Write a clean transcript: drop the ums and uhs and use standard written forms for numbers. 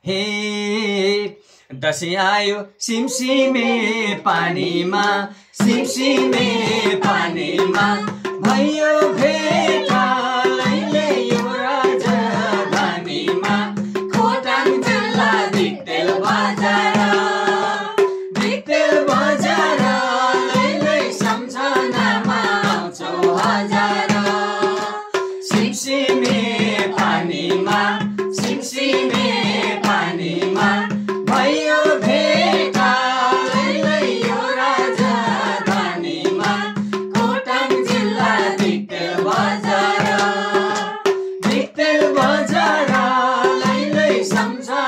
हे दसैँ आयो सिमसिमे पानीमा सिमसिमे पानीमा भयो भेटा लैले यो राजधानीमा खोटाङ जिल्ला दिक्तेल बजार लैलै सम्झनामा आउँछौ हजार सिमसिमे पानीमा सिमसिमे पानीमा भयो भेटा लैलै यो राजधानीमा खोटाङ जिल्ला दिक्तेल बजार लैलै सम्झ